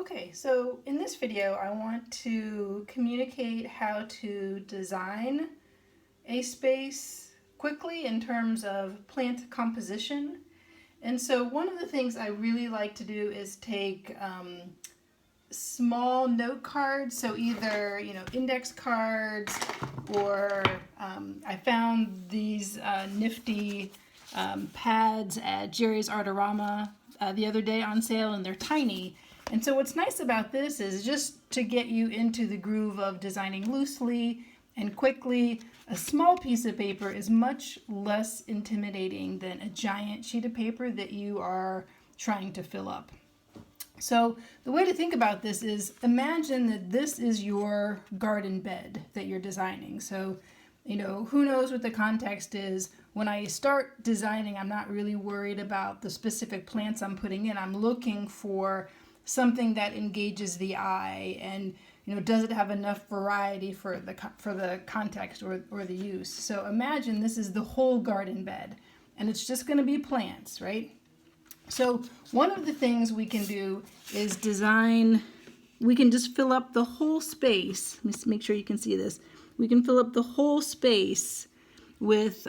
Okay, so in this video I want to communicate how to design a space quickly in terms of plant composition. And so one of the things I really like to do is take small note cards, so either index cards or I found these nifty pads at Jerry's Artorama the other day on sale, and they're tiny. And so what's nice about this is just to get you into the groove of designing loosely and quickly. A small piece of paper is much less intimidating than a giant sheet of paper that you are trying to fill up. So the way to think about this is imagine that this is your garden bed that you're designing. So, who knows what the context is. When I start designing, I'm not really worried about the specific plants I'm putting in. I'm looking for something that engages the eye and does it have enough variety for the context or the use. So imagine this is the whole garden bed and it's just going to be plants, right? So one of the things we can do is we can just fill up the whole space. Let me make sure you can see this. We can fill up the whole space with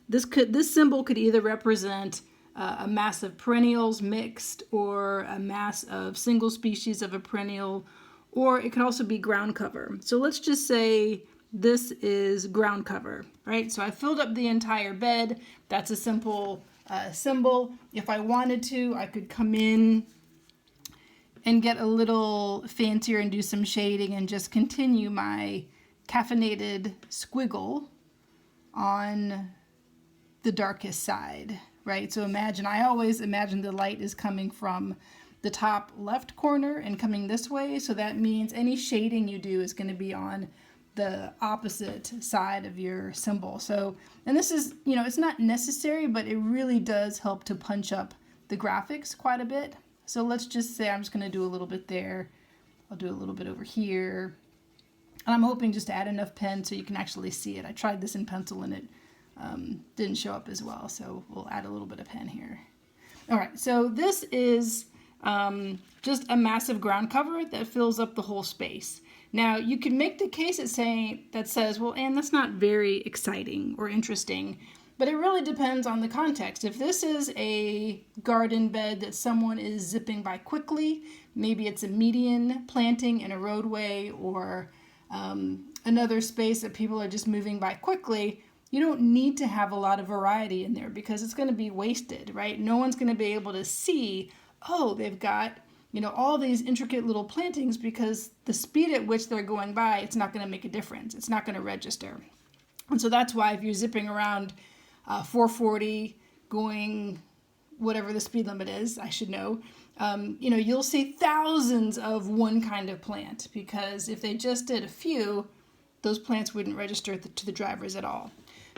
this symbol could either represent a mass of perennials mixed or a mass of single species of a perennial, or it could also be ground cover. So let's just say this is ground cover, right? So I filled up the entire bed. That's a simple symbol. If I wanted to, I could come in and get a little fancier and do some shading and just continue my caffeinated squiggle on the darkest side, right? So I always imagine the light is coming from the top left corner and coming this way. So that means any shading you do is going to be on the opposite side of your symbol. So, and this is, it's not necessary, but it really does help to punch up the graphics quite a bit. So let's just say I'm just going to do a little bit there. I'll do a little bit over here. And I'm hoping just to add enough pen so you can actually see it. I tried this in pencil and it didn't show up as well. So we'll add a little bit of pen here. All right, so this is just a massive ground cover that fills up the whole space. Now you can make the case that says, well, Anne, that's not very exciting or interesting, but it really depends on the context. If this is a garden bed that someone is zipping by quickly, maybe it's a median planting in a roadway or another space that people are just moving by quickly, you don't need to have a lot of variety in there because it's going to be wasted, right? No one's going to be able to see, oh, they've got all these intricate little plantings, because the speed at which they're going by, it's not going to make a difference. It's not going to register. And so that's why if you're zipping around 440 going whatever the speed limit is, I should know, you'll see thousands of one kind of plant, because if they just did a few, those plants wouldn't register to the drivers at all.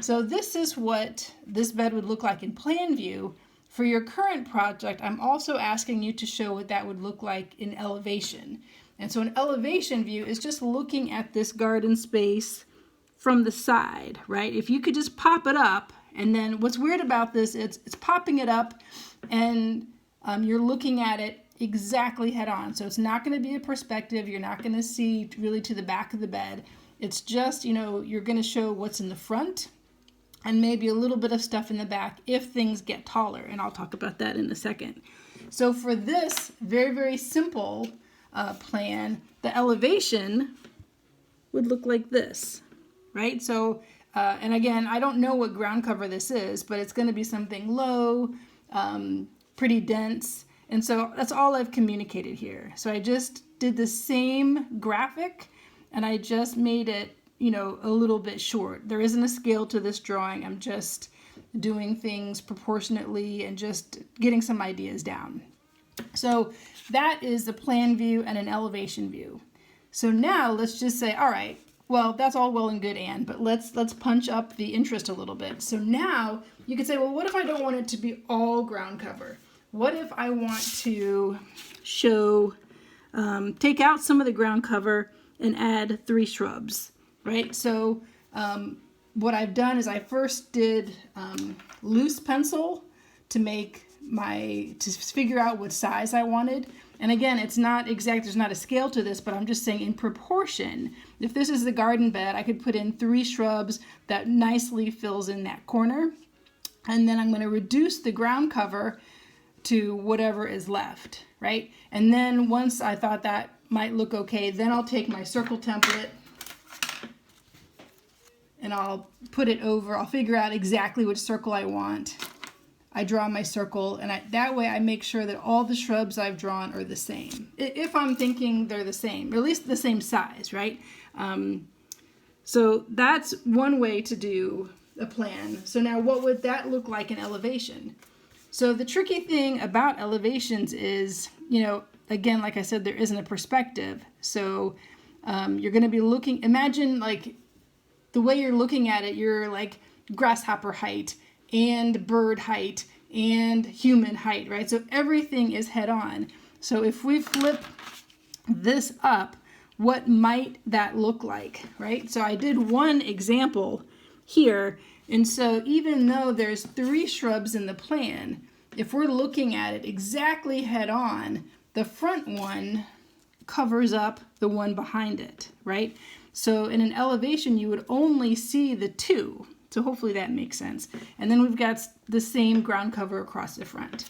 So this is what this bed would look like in plan view. For your current project, I'm also asking you to show what that would look like in elevation. And so an elevation view is just looking at this garden space from the side, right? If you could just pop it up, and then what's weird about this, it's popping it up and you're looking at it exactly head on. So it's not going to be a perspective. You're not going to see really to the back of the bed. It's just, you're going to show what's in the front and maybe a little bit of stuff in the back if things get taller. And I'll talk about that in a second. So for this very, very simple plan, the elevation would look like this, right? So, and again, I don't know what ground cover this is, but it's going to be something low, pretty dense. And so that's all I've communicated here. So I just did the same graphic and I just made it, a little bit short. There isn't a scale to this drawing. I'm just doing things proportionately and just getting some ideas down. So that is the plan view and an elevation view. So now let's just say, all right, well, that's all well and good, Anne, but let's punch up the interest a little bit. So now you could say, well, what if I don't want it to be all ground cover? What if I want to show, take out some of the ground cover and add 3 shrubs, right? So what I've done is I first did loose pencil to figure out what size I wanted. And again, it's not exact, there's not a scale to this, but I'm just saying in proportion. If this is the garden bed, I could put in 3 shrubs that nicely fills in that corner. And then I'm going to reduce the ground cover to whatever is left, right? And then once I thought that might look okay, then I'll take my circle template and I'll put it over. I'll figure out exactly which circle I want. I draw my circle, and that way I make sure that all the shrubs I've drawn are the same. If I'm thinking they're the same, or at least the same size, right? So that's one way to do a plan. So now what would that look like in elevation? So the tricky thing about elevations is, you know, again, like I said, there isn't a perspective. So you're going to be looking, imagine like the way you're looking at it, you're like grasshopper height and bird height and human height, right? So everything is head on. So if we flip this up, what might that look like, right? So I did one example here. And so even though there's 3 shrubs in the plan, if we're looking at it exactly head on, the front one covers up the one behind it, right? So in an elevation, you would only see the 2. So hopefully that makes sense. And then we've got the same ground cover across the front.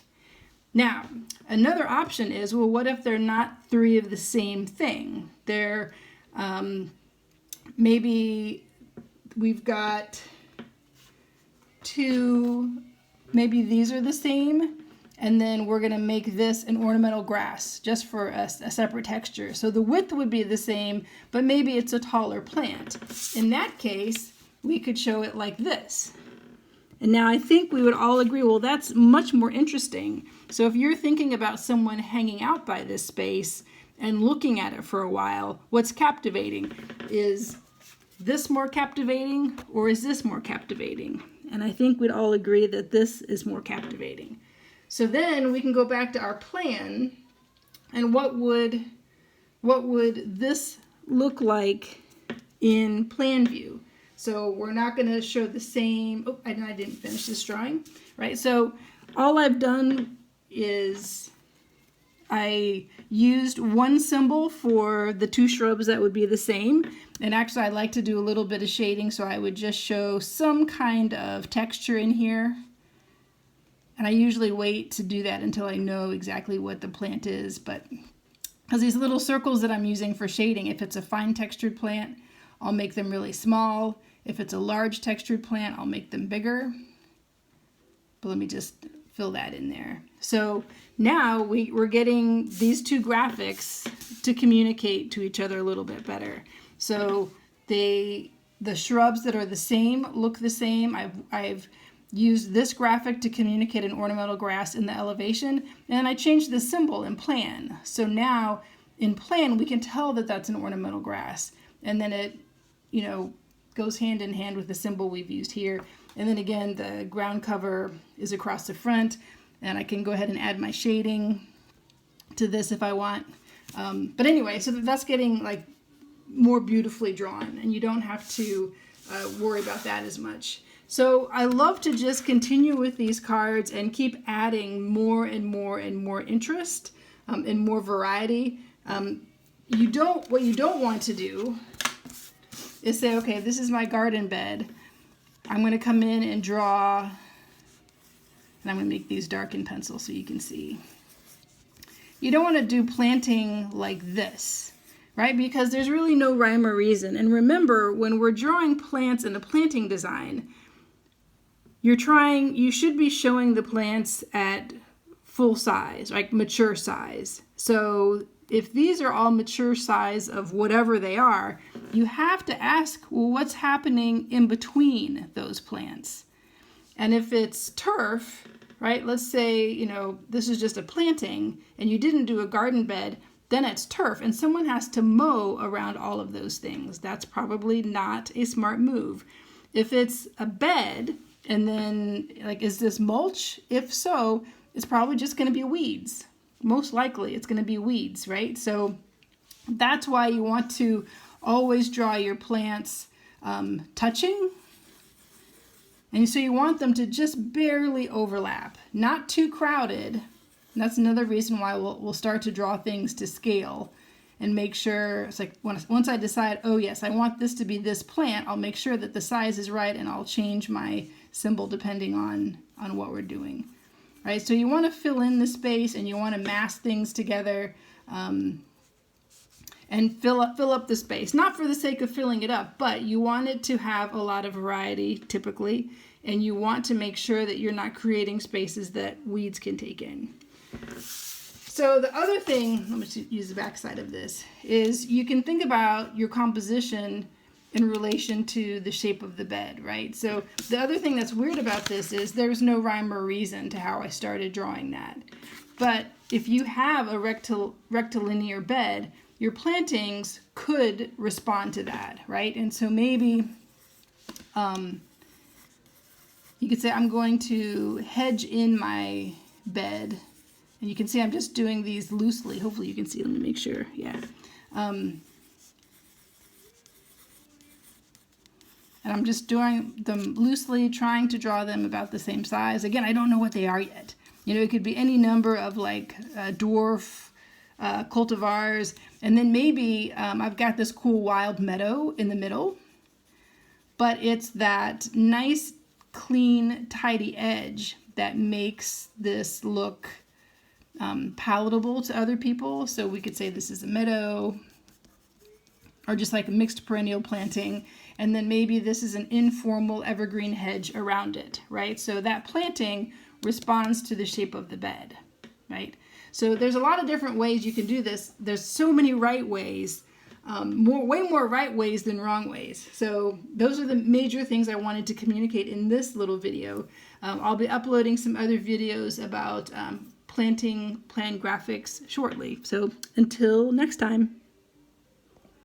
Now, another option is, well, what if they're not 3 of the same thing? They're, maybe we've got 2, maybe these are the same, and then we're going to make this an ornamental grass just for a separate texture. So the width would be the same, but maybe it's a taller plant. In that case, we could show it like this. And now I think we would all agree, well, that's much more interesting. So if you're thinking about someone hanging out by this space and looking at it for a while, what's captivating? Is this more captivating or is this more captivating? And I think we'd all agree that this is more captivating. So then we can go back to our plan, and what would this look like in plan view? So we're not going to show the same, oh, I didn't finish this drawing, right? So all I've done is I used one symbol for the 2 shrubs that would be the same. And actually I like to do a little bit of shading, so I would just show some kind of texture in here. And I usually wait to do that until I know exactly what the plant is. But because these little circles that I'm using for shading, if it's a fine textured plant, I'll make them really small. If it's a large textured plant, I'll make them bigger. But let me just fill that in there. So now we're getting these 2 graphics to communicate to each other a little bit better. So the shrubs that are the same look the same. I've used this graphic to communicate an ornamental grass in the elevation, and I changed the symbol in plan. So now in plan we can tell that that's an ornamental grass, and then it, you know, goes hand in hand with the symbol we've used here. And then again, the ground cover is across the front, and I can go ahead and add my shading to this if I want. But anyway, so that's getting like more beautifully drawn, and you don't have to worry about that as much. So I love to just continue with these cards and keep adding more and more and more interest and more variety. What you don't want to do is say, okay, this is my garden bed. I'm going to come in and draw, and I'm going to make these dark in pencil so you can see. You don't want to do planting like this, right? Because there's really no rhyme or reason. And remember, when we're drawing plants in a planting design, you should be showing the plants at full size, like mature size. So if these are all mature size of whatever they are, you have to ask, well, what's happening in between those plants? And if it's turf, right, let's say, you know, this is just a planting and you didn't do a garden bed, then it's turf and someone has to mow around all of those things. That's probably not a smart move. If it's a bed, and then, like, is this mulch? If so, it's probably just going to be weeds. Most likely it's going to be weeds, right? So that's why you want to always draw your plants touching. And so you want them to just barely overlap. Not too crowded, And that's another reason why we'll start to draw things to scale and make sure, it's like once I decide, oh yes, I want this to be this plant, I'll make sure that the size is right, and I'll change my symbol depending on what we're doing. Right, so you want to fill in the space and you want to mass things together and fill up the space. Not for the sake of filling it up, but you want it to have a lot of variety typically, and you want to make sure that you're not creating spaces that weeds can take in. So the other thing, let me use the back side of this, is you can think about your composition in relation to the shape of the bed, right? So the other thing that's weird about this is there's no rhyme or reason to how I started drawing that. But if you have a rectilinear bed, your plantings could respond to that, right? And so maybe you could say I'm going to hedge in my bed. And you can see I'm just doing these loosely. Hopefully you can see. Let me make sure. Yeah. And I'm just doing them loosely, trying to draw them about the same size. Again, I don't know what they are yet. You know, it could be any number of like dwarf cultivars. And then maybe I've got this cool wild meadow in the middle. But it's that nice, clean, tidy edge that makes this look palatable to other people. So we could say this is a meadow, or just like a mixed perennial planting, and then maybe this is an informal evergreen hedge around it, right? So that planting responds to the shape of the bed, right? So there's a lot of different ways you can do this. There's so many right ways, way more right ways than wrong ways. So those are the major things I wanted to communicate in this little video. I'll be uploading some other videos about planting plan graphics shortly. So until next time.